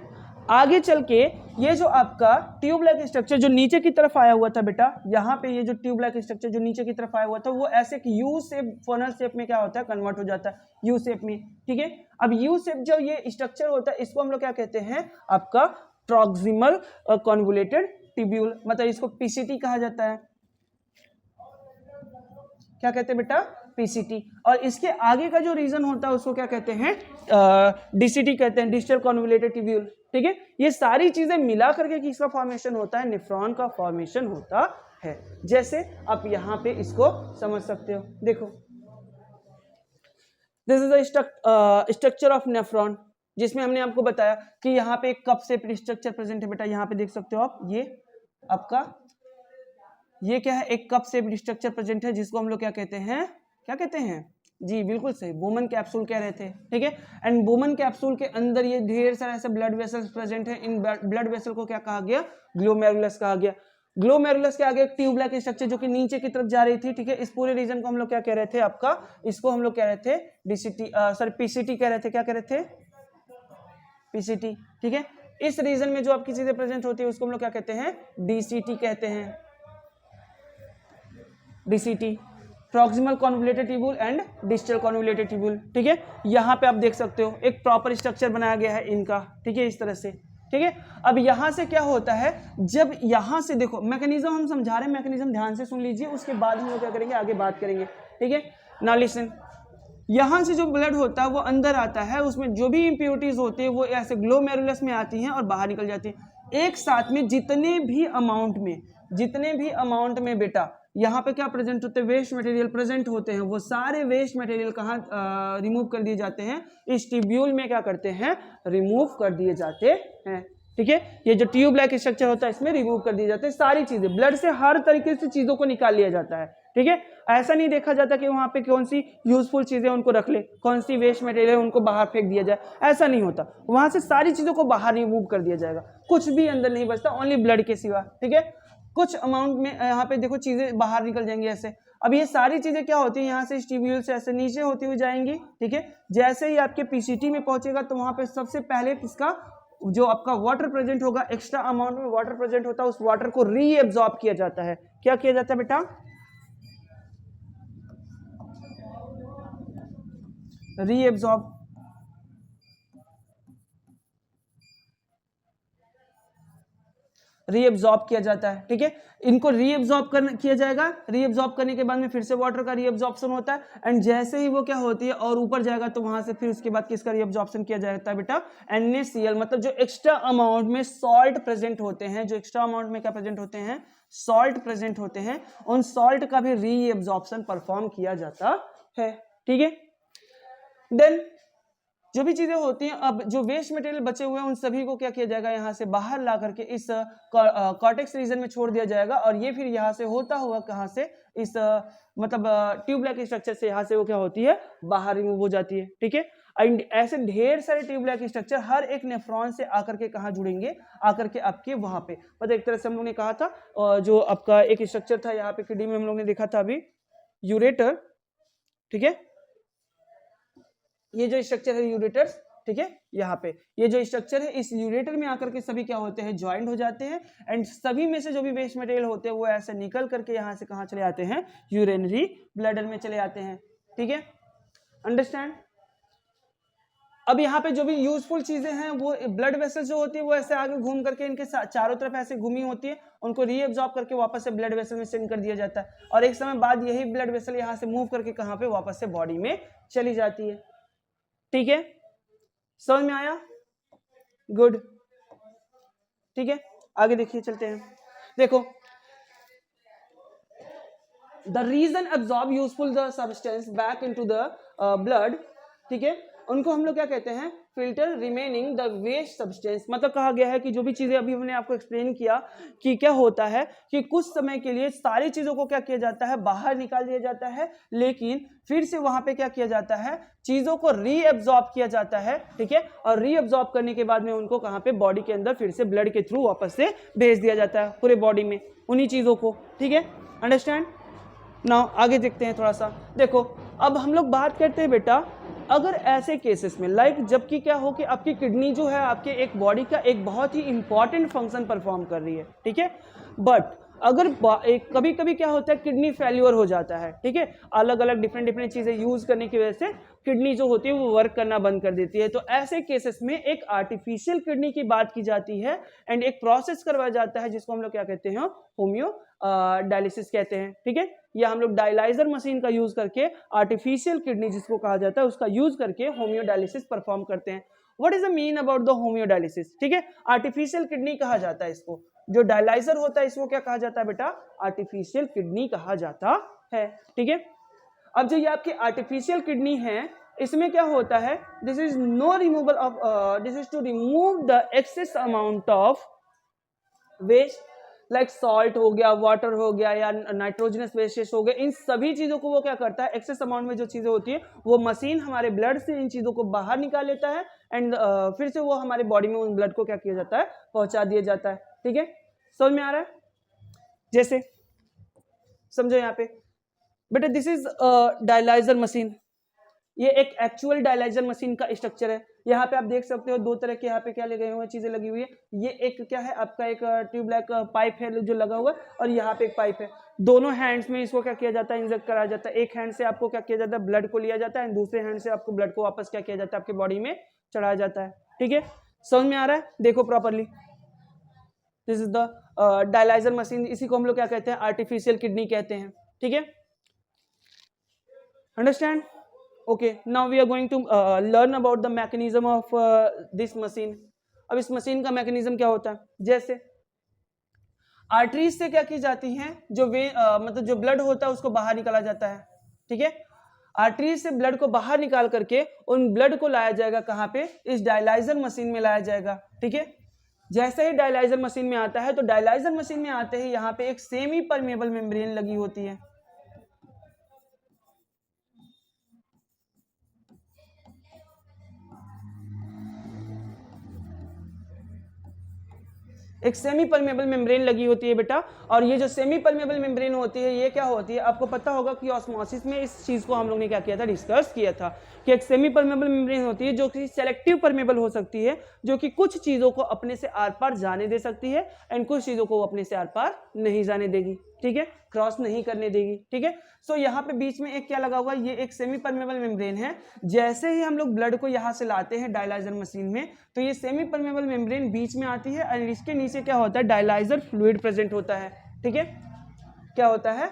आगे चल के ये जो आपका ट्यूब लाइक स्ट्रक्चर जो नीचे की तरफ आया हुआ था बेटा, यहाँ पे ये जो ट्यूब लाइक स्ट्रक्चर जो नीचे की तरफ आया हुआ था वो ऐसे यू शेप, फनल शेप में क्या होता है, कन्वर्ट हो जाता है यू शेप में। ठीक है, अब यू शेप जो ये स्ट्रक्चर होता है इसको हम लोग क्या कहते हैं, आपका प्रॉक्सिमल कॉन्वोल्यूटेड ट्यूब्यूल, मतलब इसको पीसीटी कहा जाता है। क्या कहते हैं बेटा, पीसीटी। और इसके आगे का जो रीजन होता है उसको क्या कहते हैं, डीसीटी कहते हैं, डिजिटल कॉन्वोल्यूटेड ट्यूब्यूल। ठीक है, ये सारी चीजें मिला करके किसका फॉर्मेशन होता है, नेफ्रॉन का फॉर्मेशन होता है। जैसे आप यहां पे इसको समझ सकते हो, देखो this is the structure of nephron, जिसमें हमने आपको बताया कि यहाँ पे एक कप शेप स्ट्रक्चर प्रेजेंट है बेटा। यहाँ पे देख सकते हो आप, ये आपका ये क्या है, एक कप शेप स्ट्रक्चर प्रेजेंट है, जिसको हम लोग क्या कहते हैं, क्या कहते हैं जी, बिल्कुल सही, बोमन कैप्सूल कह रहे थे। ठीक है, एंड बोमन कैप्सूल के अंदर ये ढेर सारे ऐसे ब्लड वेसल्स प्रेजेंट है। इन ब्लड वेसल को क्या कहा गया, ग्लोमेरुलस कहा गया। ग्लोमेरुलस के आगे एक ट्यूब लाइक स्ट्रक्चर जो कि नीचे की तरफ जा रही थी। ठीक है, इस पूरे रीजन को हम लोग क्या कह रहे थे, आपका इसको हम लोग कह रहे थे डीसीटी, सॉरी पीसीटी कह रहे थे। क्या कह रहे थे, पीसीटी। ठीक है, इस रीजन में जो आपकी चीजें प्रेजेंट होती है उसको हम लोग क्या कहते हैं, डीसीटी कहते हैं, DCT, proximal convoluted tubule and digital convoluted tubule. ठीक है, यहाँ पे आप देख सकते हो एक प्रॉपर स्ट्रक्चर बनाया गया है इनका। ठीक है, इस तरह से। ठीक है, अब यहाँ से क्या होता है, जब यहाँ से देखो मैकेनिज्म हम समझा रहे हैं, मैकेनिज्म ध्यान से सुन लीजिए, उसके बाद हम लोग क्या करेंगे, आगे बात करेंगे। ठीक है, नाउ लिसन, यहाँ से जो ब्लड होता है वो अंदर आता है, उसमें जो भी इंप्योरिटीज होती है वो ऐसे ग्लोमेरुलस में आती हैं और बाहर निकल जाती हैं। एक साथ में जितने भी अमाउंट में बेटा यहाँ पे क्या प्रेजेंट होते हैं, वेस्ट मटेरियल प्रेजेंट होते हैं, वो सारे वेस्ट मटेरियल कहाँ रिमूव कर दिए जाते हैं, इस ट्यूब्यूल में क्या करते हैं, रिमूव कर दिए जाते हैं। ठीक है, ये जो ट्यूब लाइक स्ट्रक्चर होता है इसमें रिमूव कर दिए जाते हैं सारी चीजें, ब्लड से हर तरीके से चीजों को निकाल लिया जाता है। ठीक है, ऐसा नहीं देखा जाता कि वहां पे कौन सी यूजफुल चीजें उनको रख ले, कौन सी वेस्ट मटेरियल उनको बाहर फेंक दिया जाए, ऐसा नहीं होता। वहां से सारी चीजों को बाहर रिमूव कर दिया जाएगा, कुछ भी अंदर नहीं बचता, ओनली ब्लड के सिवा। ठीक है, कुछ अमाउंट में यहाँ पे देखो चीजें बाहर निकल जाएंगी ऐसे। अब ये सारी चीजें क्या होती है, यहाँ से ट्यूब्यूल से ऐसे नीचे होती हुई जाएंगी। ठीक है, जैसे ही आपके पीसीटी में पहुंचेगा तो वहां पे सबसे पहले इसका जो आपका वाटर प्रेजेंट होगा, एक्स्ट्रा अमाउंट में वाटर प्रेजेंट होता है, उस वाटर को रीएब्सॉर्ब किया जाता है। क्या किया जाता है बेटा, रीएब्सॉर्ब। रीएब्सॉर्ब किया जाता है। ठीक है, इनको रीएब्सॉर्ब किया जाएगा, रीएब्सॉर्ब करने के बाद में फिर से वाटर का रीएब्सॉर्प्शन होता है, एंड जैसे ही वो क्या होती है और ऊपर जाएगा तो वहां से फिर उसके बाद किसका रीएब्सॉर्प्शन किया जाता है बेटा, NaCl, मतलब जो एक्स्ट्रा अमाउंट में सॉल्ट प्रेजेंट होते हैं, जो एक्स्ट्रा अमाउंट में क्या प्रेजेंट होते हैं, सॉल्ट प्रेजेंट होते हैं, उन सॉल्ट का भी रीएब्सॉर्प्शन परफॉर्म किया जाता है। ठीक है, देन जो भी चीजें होती हैं, अब जो वेस्ट मटेरियल बचे हुए हैं उन सभी को क्या किया जाएगा, यहाँ से बाहर ला करके इस कॉर्टेक्स रीजन में छोड़ दिया जाएगा, और ये फिर यहाँ से होता हुआ कहाँ से, इस मतलब ट्यूब लाइक स्ट्रक्चर से यहाँ से वो क्या होती है, बाहर रिमूव हो जाती है। ठीक है, एंड ऐसे ढेर सारे ट्यूब लाइक स्ट्रक्चर हर एक नेफ्रॉन से आकर के कहाँ जुड़ेंगे, आकर के आपके वहां पे, मतलब एक तरह से हम लोग ने कहा था जो आपका एक स्ट्रक्चर था यहाँ पे किडनी में हम लोग ने देखा था अभी, यूरेटर। ठीक है, ये जो स्ट्रक्चर है यूरेटर्स। ठीक है, यहाँ पे ये जो स्ट्रक्चर है, इस यूरेटर में आकर के सभी क्या होते हैं, ज्वाइंट हो जाते हैं, एंड सभी में से जो भी वेस्ट मटेरियल होते हैं वो ऐसे निकल करके यहाँ से कहाँ चले आते हैं, यूरिनरी ब्लैडर में चले आते हैं। ठीक है, अंडरस्टैंड। अब यहाँ पे जो भी यूजफुल चीजें हैं वो ब्लड वेसल्स जो होती है वो ऐसे आगे घूम करके इनके चारों तरफ ऐसे घूमी होती है, उनको रीएब्सॉर्ब करके वापस से ब्लड वेसल में सेंड कर दिया जाता है, और एक समय बाद यही ब्लड वेसल यहाँ से मूव करके कहाँ पे, वापस से बॉडी में चली जाती है। ठीक है, समझ में आया, गुड। ठीक है, आगे देखिए, चलते हैं। देखो, the region absorb useful the substance back into the blood, ठीक है, उनको हम लोग क्या कहते हैं, filter remaining the waste substance. मतलब कहा गया है कि जो भी चीजें अभी हमने आपको एक्सप्लेन किया कि क्या होता है कि कुछ समय के लिए सारी चीजों को क्या किया जाता है, बाहर निकाल दिया जाता है, लेकिन फिर से वहां पे क्या किया जाता है, चीजों को रीएब्जॉर्ब किया जाता है, ठीक है, और रीएब्जॉर्ब करने के बाद में उनको कहां पे, बॉडी के अंदर फिर से ब्लड के थ्रू वापस से भेज दिया जाता है पूरे बॉडी में उन्हीं चीजों को, ठीक है, अंडरस्टैंड। नाउ आगे देखते हैं थोड़ा सा। देखो, अब हम लोग बात करते हैं बेटा, अगर ऐसे केसेस में लाइक जबकि क्या हो कि आपकी किडनी जो है आपके एक बॉडी का एक बहुत ही इंपॉर्टेंट फंक्शन परफॉर्म कर रही है, ठीक है, बट अगर कभी कभी क्या होता है, किडनी फेल्योर हो जाता है, ठीक है, अलग अलग डिफरेंट चीजें यूज करने की वजह से किडनी जो होती है वो वर्क करना बंद कर देती है। तो ऐसे केसेस में एक आर्टिफिशियल किडनी की बात की जाती है एंड एक प्रोसेस करवाया जाता है जिसको हम लोग क्या कहते हैं, होम्यो डायलिसिस कहते हैं, ठीक है, या हम लोग डायलाइजर मशीन का यूज करके आर्टिफिशियल किडनी जिसको कहा जाता है उसका यूज करके होम्यो डायलिसिस परफॉर्म करते हैं। What is the mean about the homeo dialysis, ठीक है, आर्टिफिशियल किडनी कहा जाता है इसको, जो डायलाइजर होता है इसको क्या कहा जाता है बेटा, आर्टिफिशियल किडनी कहा जाता है, ठीक है। अब जो ये आपकी आर्टिफिशियल किडनी है, इसमें क्या होता है, this is no removal of, this is to remove the excess amount of waste like salt हो गया, वाटर हो गया, या नाइट्रोजनस वेस्टेज हो गया, इन सभी चीजों को वो क्या करता है, एक्सेस अमाउंट में जो चीजें होती है वो मशीन हमारे ब्लड से इन चीजों को बाहर निकाल लेता है एंड फिर से वो हमारे बॉडी में उन ब्लड को क्या किया जाता है, पहुंचा दिया जाता है, ठीक है, समझ में आ रहा है। जैसे समझो यहाँ पे बेटा, दिस इज डायलाइजर मशीन, ये एक एक्चुअल डायलाइजर मशीन का स्ट्रक्चर है। यहाँ पे आप देख सकते हो दो तरह के यहाँ पे क्या लगे हुए हैं, चीजें लगी हुई है। ये एक क्या है आपका, एक ट्यूबलाइक पाइप है जो लगा हुआ है, और यहाँ पे एक पाइप है। दोनों हैंड्स में इसको क्या किया जाता है, इंजेक्ट कराया जाता है। एक हैंड से आपको क्या किया जाता है, ब्लड को लिया जाता है, दूसरे हैंड से आपको ब्लड को वापस क्या किया जाता है, आपके बॉडी में चढ़ाया जाता है, ठीक है, समझ में आ रहा है। देखो properly, this is the dialyser machine, इसी को हम लोग क्या कहते हैं, आर्टिफिशियल किडनी कहते हैं, ठीक है, understand. Okay, now we are going to learn about the mechanism of this machine. अब इस मशीन का मैकेनिज्म क्या होता है, जैसे आर्टरीज से क्या की जाती हैं, जो मतलब जो ब्लड होता है उसको बाहर निकाला जाता है, ठीक है, आर्टरीज से ब्लड को बाहर निकाल करके उन ब्लड को लाया जाएगा कहाँ पे, इस डायलाइजर मशीन में लाया जाएगा, ठीक है। जैसे ही डायलाइजर मशीन में आता है, तो डायलाइजर मशीन में आते ही यहाँ पे एक सेमी परमेबल मेम्ब्रेन लगी होती है, एक सेमी परमेबल मेम्ब्रेन लगी होती है बेटा। और ये जो सेमी परमेबल मेम्ब्रेन होती है, ये क्या होती है, आपको पता होगा कि ऑस्मोसिस में इस चीज को हम लोग ने क्या किया था, डिस्कस किया था कि एक सेमी परमेबल मेम्ब्रेन होती है जो कि सेलेक्टिव परमेबल हो सकती है, जो कि कुछ चीजों को अपने से आर पार जाने दे सकती है एंड कुछ चीजों को अपने से आर पार नहीं जाने देगी, ठीक है, क्रॉस नहीं करने देगी, ठीक है। सो यहाँ पे बीच में एक क्या लगा हुआ है, ये एक सेमी परमेबल मेम्ब्रेन है। जैसे ही हम लोग ब्लड को यहाँ से लाते हैं डायलाइजर मशीन में, तो ये सेमी परमेबल मेम्ब्रेन बीच में आती है और इसके नीचे क्या होता है, डायलाइजर फ्लूइड प्रेजेंट होता है, ठीक है, क्या होता है,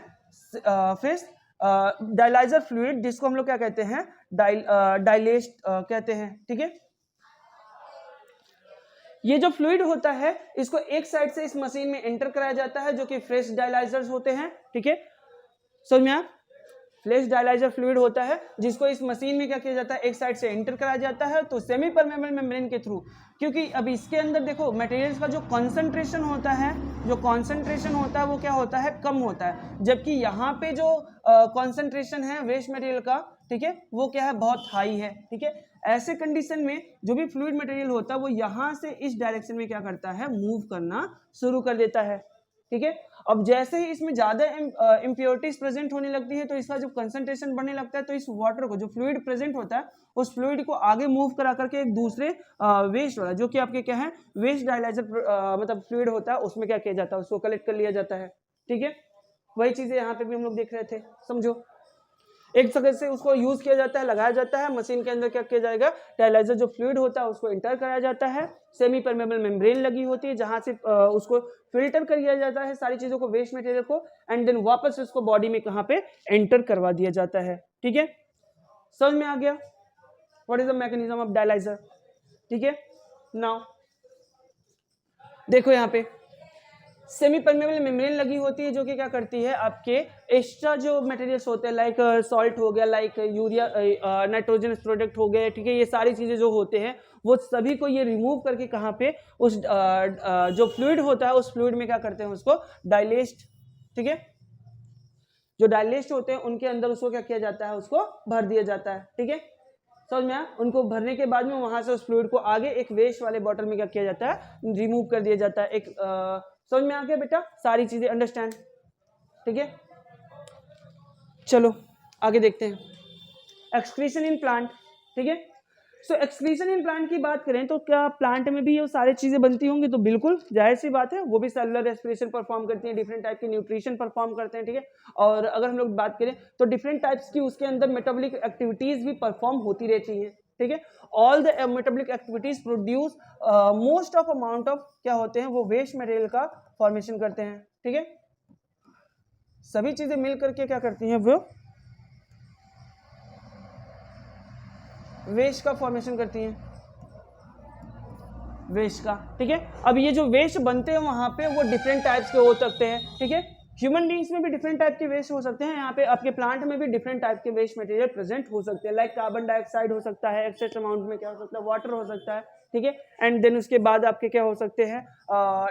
डायलाइजर फ्लूइड, जिसको हम लोग क्या कहते हैं, डायलेस्ट कहते हैं, ठीक है। ये जो फ्लूइड होता है इसको एक साइड से इस मशीन में एंटर कराया जाता है, जो कि फ्रेश डायलाइजर्स होते हैं, ठीक है, समझ में आप, फ्रेश डायलाइजर फ्लूइड होता है जिसको इस मशीन में क्या किया जाता है, एक साइड से एंटर कराया जाता है, तो सेमी परमेबल मेम्ब्रेन के थ्रू, क्योंकि अब इसके अंदर देखो मटेरियल्स का जो कॉन्सेंट्रेशन होता है, वो क्या होता है, कम होता है, जबकि यहाँ पे जो कॉन्सेंट्रेशन है वेस्ट मटेरियल का, ठीक है, वो क्या है, बहुत हाई है, ठीक है। ऐसे कंडीशन में जो भी फ्लूइड मटेरियल होता है वो यहाँ से इस डायरेक्शन में क्या करता है, मूव करना शुरू कर देता है, ठीक है। अब जैसे ही इसमें ज्यादा इम्प्योरिटीज प्रेजेंट होने लगती है, तो इसका जो कंसंट्रेशन बढ़ने लगता है, तो इस वाटर को, जो फ्लूइड प्रेजेंट होता है, उस फ्लूइड को आगे मूव करा करके एक दूसरे वेस्ट वाला, जो कि आपके क्या है, वेस्ट डायलाइजर मतलब फ्लूइड होता है, उसमें क्या किया जाता है, उसको कलेक्ट कर लिया जाता है, ठीक है। वही चीजें यहाँ पे भी हम लोग देख रहे थे, समझो, एक जगह से उसको यूज किया जाता है, लगाया जाता है, मशीन के अंदर क्या किया जाएगा, डायलाइजर जो फ्लूइड होता है उसको इंटर कराया जाता है, सेमी परमेबल मेम्ब्रेन लगी होती है जहां से उसको फिल्टर कर दिया जाता है सारी चीजों को, वेस्ट मटेरियल को, एंड देन वापस उसको बॉडी में कहां पे एंटर करवा दिया जाता है, ठीक है, समझ में आ गया, what is the mechanism of dialyser, ठीक है। नाउ देखो यहाँ पे सेमी परमेबल मेम्ब्रेन लगी होती है जो कि क्या करती है, आपके एक्स्ट्रा जो मटेरियल्स होते हैं लाइक सॉल्ट हो गया, लाइक यूरिया, नाइट्रोजनस प्रोडक्ट हो गए, ठीक है, ये सारी चीजें जो होते हैं वो सभी को ये रिमूव करके कहाँ पे, उस जो फ्लूइड होता है उस फ्लूइड में क्या करते हैं, उसको डाइलेस्ट, ठीक है, जो डाइलेस्ट होते हैं उनके अंदर उसको क्या किया जाता है, उसको भर दिया जाता है, ठीक है, समझ में आया। उनको भरने के बाद में वहां से उस फ्लूइड को आगे एक वेस्ट वाले बॉटल में क्या किया जाता है, रिमूव कर दिया जाता है। एक समझ में आ गया बेटा, सारी चीजें अंडरस्टैंड, ठीक है। चलो आगे देखते हैं, एक्सक्रीशन इन प्लांट, ठीक है। सो एक्सक्रीशन इन प्लांट की बात करें तो क्या प्लांट में भी ये सारी चीजें बनती होंगी, तो बिल्कुल जाहिर सी बात है, वो भी सेलुलर रेस्पिरेशन परफॉर्म करती हैं, डिफरेंट टाइप के न्यूट्रिशन परफॉर्म करते हैं, ठीक है। और अगर हम लोग बात करें तो डिफरेंट टाइप्स की उसके अंदर मेटाबॉलिक एक्टिविटीज भी परफॉर्म होती रहती हैं, ठीक है। All the metabolic activities produce most of amount of क्या होते हैं, वो वेस्ट मटेरियल का फॉर्मेशन करते हैं, ठीक है। सभी चीजें मिल करके क्या करती हैं, वो वेस्ट का फॉर्मेशन करती हैं, वेस्ट का, ठीक है। अब ये जो वेस्ट बनते हैं वहां पे वो डिफरेंट टाइप्स के हो सकते हैं, ठीक है। ह्यूमन बींग्स में भी डिफरेंट टाइप के वेस्ट हो सकते हैं, यहाँ पे आपके प्लांट में भी डिफरेंट टाइप के वेस्ट मटेरियल प्रेजेंट हो सकते हैं, लाइक कार्बन डाइऑक्साइड हो सकता है, एक्सेस अमाउंट में क्या हो सकता है, वाटर हो सकता है, ठीक है। एंड देन उसके बाद आपके क्या हो सकते हैं,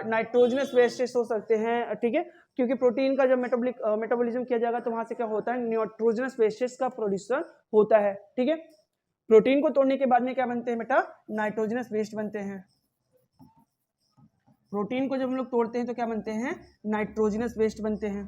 नाइट्रोजनस वेस्टेज हो सकते हैं, ठीक है, क्योंकि प्रोटीन का जब मेटाबॉलिज्म किया जाएगा तो वहां से क्या होता है, नाइट्रोजनस वेस्टेज का प्रोड्यूसर होता है, ठीक है। प्रोटीन को तोड़ने के बाद में क्या बनते हैं बेटा, नाइट्रोजनस वेस्ट बनते हैं। प्रोटीन को जब हम लोग तोड़ते हैं तो क्या बनते हैं, नाइट्रोजनस वेस्ट बनते हैं।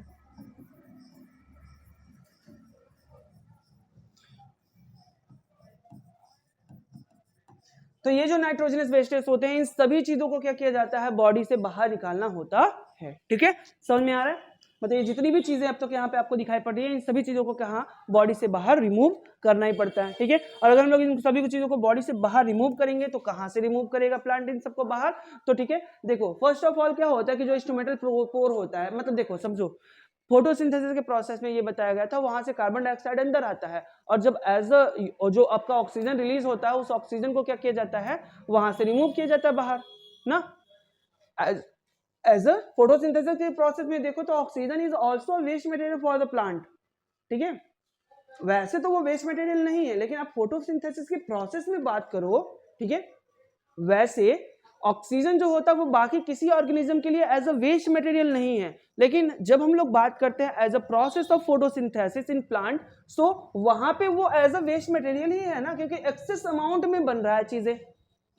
तो ये जो नाइट्रोजनस वेस्टेज होते हैं इन सभी चीजों को क्या किया जाता है, बॉडी से बाहर निकालना होता है, ठीक है। समझ में आ रहा है, मतलब ये जितनी भी चीजें अब तक यहाँ पे आपको दिखाई पड़ रही है इन सभी चीजों को कहाँ, बॉडी से बाहर रिमूव करना ही पड़ता है, ठीक है। और अगर हम लोग इन सभी चीजों को बॉडी से बाहर रिमूव करेंगे तो कहाँ से रिमूव करेगा प्लांट इन सबको बाहर, तो ठीक है, देखो फर्स्ट ऑफ ऑल क्या होता है कि जो स्टोमेटल पोर होता है, मतलब देखो समझो, फोटोसिंथेसिस के प्रोसेस में ये बताया गया था, वहां से कार्बन डाइऑक्साइड अंदर आता है और जब एज अ जो आपका ऑक्सीजन रिलीज होता है उस ऑक्सीजन को क्या किया जाता है, वहां से रिमूव किया जाता है बाहर ना। एज अ फोटोसिंथेसिस के प्रोसेस में देखो तो oxygen is also waste material for the plant, ठीक है। वैसे तो वो वेस्ट मटेरियल नहीं है, लेकिन आप फोटोसिंथेसिस के प्रोसेस में बात करो, ठीक है, वैसे ऑक्सीजन जो होता है वो बाकी किसी ऑर्गेनिज्म के लिए एज अ वेस्ट मटेरियल नहीं है, लेकिन जब हम लोग बात करते हैं as a process of photosynthesis in plant, so वहां पे वो एज अ वेस्ट मटेरियल ही है ना, क्योंकि एक्सेस अमाउंट में बन रहा है चीजें,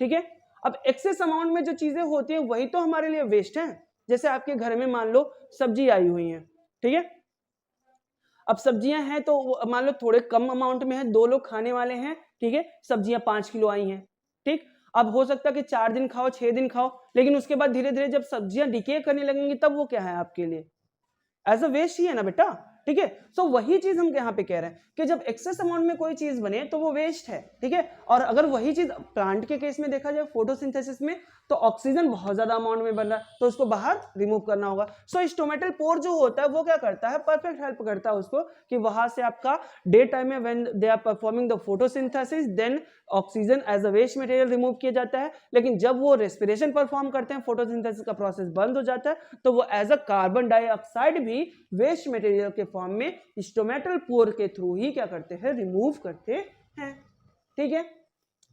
ठीक है। अब एक्सेस अमाउंट में जो चीजें होती है वही तो हमारे लिए वेस्ट है। जैसे आपके घर में मान लो सब्जी आई हुई है, ठीक है, अब सब्जियां हैं तो मान लो थोड़े कम अमाउंट में है, 2 लोग खाने वाले हैं, ठीक है, सब्जियां 5 किलो आई हैं, ठीक। अब हो सकता है कि 4 दिन खाओ, 6 दिन खाओ, लेकिन उसके बाद धीरे धीरे जब सब्जियां डिके करने लगेंगी तब वो क्या है आपके लिए, एज अ वेस्ट ही है ना बेटा, ठीक है। सो वही चीज हम यहाँ पे कह रहे हैं कि जब एक्सेस अमाउंट में कोई चीज बने तो वो वेस्ट है, ठीक है। और अगर वही चीज प्लांट के केस में देखा जाए फोटोसिंथेसिस में, तो ऑक्सीजन बहुत ज्यादा अमाउंट में बन रहा है तो उसको बाहर रिमूव करना होगा। सो स्टोमेटल पोर जो होता है वो क्या करता है, परफेक्ट हेल्प करता है उसको कि वहां से आपका डे टाइम में when they are performing the photosynthesis then oxygen as a waste material remove किया जाता है, लेकिन जब वो रेस्पिरेशन परफॉर्म करते हैं, फोटोसिंथेसिस का प्रोसेस बंद हो जाता है तो वो एज अ कार्बन डाइऑक्साइड भी वेस्ट मटेरियल के फॉर्म में स्टोमेटल पोर के थ्रू ही क्या करते हैं, रिमूव करते हैं, ठीक है।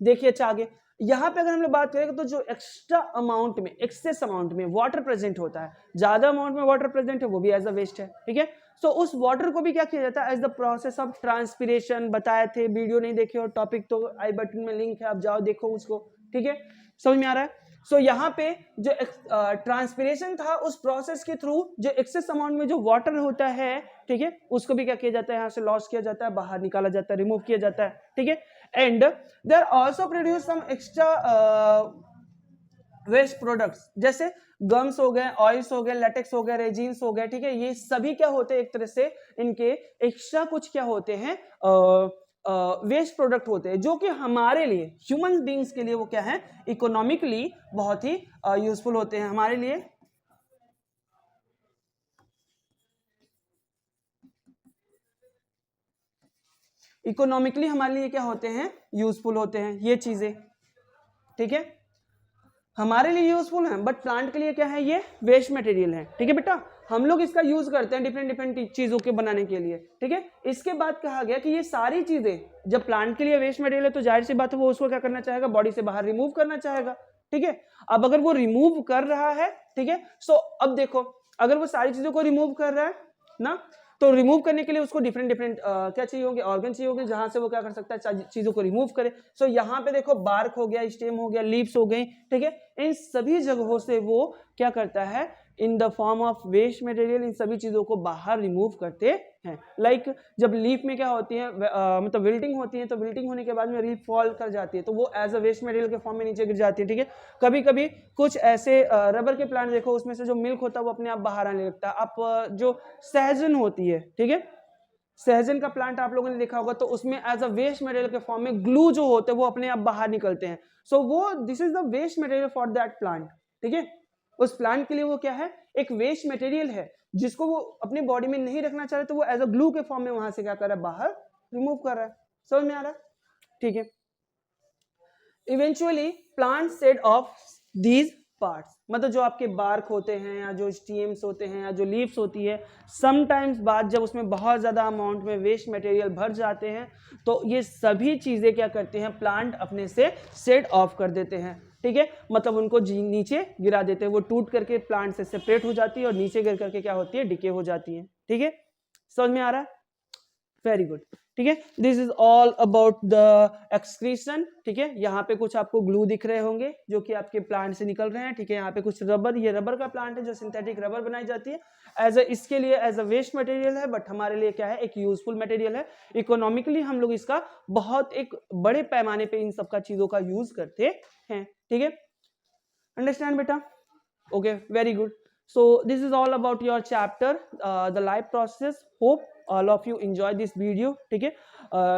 देखिए अच्छा आगे यहां पे अगर हम लोग बात करें तो जो एक्स्ट्रा अमाउंट में, एक्सेस अमाउंट में वाटर प्रेजेंट होता है, ज्यादा अमाउंट में वाटर प्रेजेंट है, वो भी एज अ वेस्ट है, ठीक है। सो उस वाटर को भी क्या किया जाता है, as the process of transpiration, बताए थे, वीडियो नहीं देखे और टॉपिक तो आई बटन में लिंक है, आप जाओ देखो उसको, ठीक है, समझ में आ रहा है। सो यहाँ पे जो ट्रांसपिरेशन था उस प्रोसेस के थ्रू जो एक्सेस अमाउंट में जो वाटर होता है, ठीक है, उसको भी क्या किया जाता है, यहाँ से लॉस किया जाता है, बाहर निकाला जाता है, रिमूव किया जाता है, ठीक है। And they are also produce some extra waste products, जैसे गम्स हो गए, ऑयल्स हो गए, लेटेक्स हो गए, रेजिन्स हो गए, ठीक है, ये सभी क्या होते हैं, एक तरह से इनके एक्स्ट्रा कुछ क्या होते हैं, वेस्ट प्रोडक्ट होते हैं जो कि हमारे लिए, ह्यूमन बींग्स के लिए वो क्या है, इकोनॉमिकली बहुत ही यूजफुल होते हैं हमारे लिए। इकोनॉमिकली हमारे लिए क्या होते हैं, यूजफुल होते हैं ये चीजें, ठीक है। हमारे लिए यूजफुल है, बट प्लांट के लिए क्या है, ये वेस्ट मटेरियल है। ठीक है बेटा, हम लोग इसका यूज करते हैं डिफरेंट डिफरेंट चीजों के बनाने के लिए। ठीक है, इसके बाद कहा गया कि ये सारी चीजें जब प्लांट के लिए वेस्ट मटेरियल है तो जाहिर सी बात है वो उसको क्या करना चाहेगा, बॉडी से बाहर रिमूव करना चाहेगा। ठीक है, अब अगर वो रिमूव कर रहा है, ठीक है, सो अब देखो अगर वो सारी चीजों को रिमूव कर रहा है ना, तो रिमूव करने के लिए उसको डिफरेंट डिफरेंट क्या चाहिए होंगे, ऑर्गन चाहिए होंगे, जहां से वो क्या कर सकता है, चीजों को रिमूव करे। सो यहाँ पे देखो बार्क हो गया, स्टेम हो गया, लीव्स हो गई। ठीक है, इन सभी जगहों से वो क्या करता है, in the form of waste material, इन सभी चीजों को बाहर रिमूव करते हैं। लाइक जब लीफ में क्या होती है, मतलब विल्टिंग होती है, तो विल्टिंग होने के बाद में लीफ फॉल कर जाती है, तो वो एज अ वेस्ट मटेरियल के फॉर्म में नीचे गिर जाती है। ठीक है, कभी कभी कुछ ऐसे रबर के प्लांट देखो, उसमें से जो मिल्क होता है वो अपने आप बाहर आने लगता है। आप जो सहजन होती है, ठीक है, सहजन का प्लांट आप लोगों ने देखा होगा, तो उसमें एज अ वेस्ट मटेरियल के फॉर्म में ग्लू जो होते हैं वो अपने आप बाहर निकलते हैं। सो वो this is the waste material for that plant. ठीक है, उस प्लांट के लिए वो क्या है, एक वेस्ट मटेरियल है जिसको वो अपनी बॉडी में नहीं रखना चाह रहे, तो वो एज अ ग्लू के फॉर्म में वहां से क्या कर रहा है, बाहर रिमूव कर रहा है। समझ में आ रहा है? ठीक है, eventually plant said of these parts, मतलब जो आपके बार्क होते हैं या जो स्टीम्स होते हैं या जो लीव्स होती है, समटाइम्स बाद जब उसमें बहुत ज़्यादा अमाउंट में वेस्ट मटेरियल भर जाते हैं, तो ये सभी चीज़ें क्या करते हैं, प्लांट अपने से सेट ऑफ कर देते हैं। ठीक है, मतलब उनको नीचे गिरा देते हैं, वो टूट करके प्लांट से सेपरेट हो जाती है और नीचे गिर करके क्या होती है, डिके हो जाती है। ठीक है, समझ में आ रहा है? Very good. ठीक है, this is all about the excretion. ठीक है, यहाँ पे कुछ आपको ग्लू दिख रहे होंगे जो कि आपके प्लांट से निकल रहे हैं। ठीक है, यहाँ पे कुछ रबर, ये रबर का प्लांट है जो सिंथेटिक रबर बनाई जाती है एज अ, इसके लिए एज अ वेस्ट मटेरियल है, बट हमारे लिए क्या है, एक यूजफुल मटेरियल है। इकोनॉमिकली हम लोग इसका बहुत एक बड़े पैमाने पे इन सब का चीजों का यूज करते हैं। ठीक है, अंडरस्टैंड बेटा? Okay, very good. So this is all about your chapter, the life process. Hope all of you enjoy this video. ठीक है,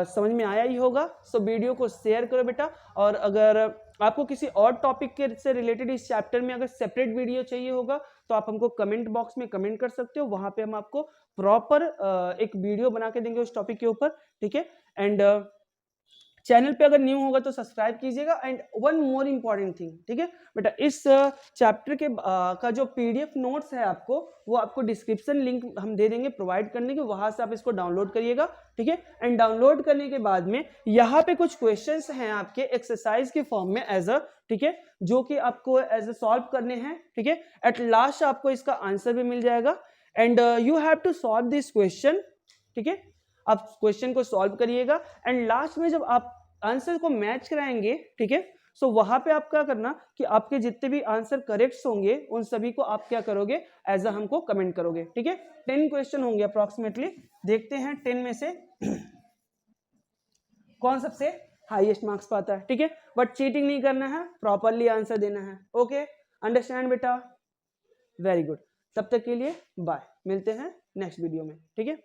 समझ में आया ही होगा। सो वीडियो को शेयर करो बेटा, और अगर आपको किसी और टॉपिक के से रिलेटेड इस चैप्टर में अगर सेपरेट वीडियो चाहिए होगा तो आप हमको कमेंट बॉक्स में कमेंट कर सकते हो, वहां पे हम आपको प्रॉपर एक वीडियो बना के देंगे उस टॉपिक के ऊपर। ठीक है, एंड चैनल पे अगर न्यू होगा तो सब्सक्राइब कीजिएगा। And one more important thing, ठीक है बेटा, इस चैप्टर के का जो पीडीएफ नोट्स है आपको, वो आपको डिस्क्रिप्शन लिंक हम दे देंगे प्रोवाइड करने के, वहां से आप इसको डाउनलोड करिएगा। ठीक है, एंड डाउनलोड करने के बाद में यहाँ पे कुछ क्वेश्चंस हैं आपके एक्सरसाइज के फॉर्म में एज अ, ठीक है, जो कि आपको एज अ सॉल्व करने हैं। ठीक है, एट लास्ट आपको इसका आंसर भी मिल जाएगा, and you have to solve this question. ठीक है, आप क्वेश्चन को सॉल्व करिएगा, एंड लास्ट में जब आप आंसर को मैच कराएंगे, ठीक है, सो वहां पे आप क्या करना कि आपके जितने भी आंसर करेक्ट होंगे उन सभी को आप क्या करोगे, एज अ हमको कमेंट करोगे। ठीक है, 10 क्वेश्चन होंगे अप्रोक्सीमेटली, देखते हैं 10 में से कौन सबसे हाईएस्ट मार्क्स पाता है। ठीक है, बट चीटिंग नहीं करना है, प्रॉपरली आंसर देना है। ओके, अंडरस्टैंड बेटा? Very good. तब तक के लिए बाय, मिलते हैं नेक्स्ट वीडियो में। ठीक है।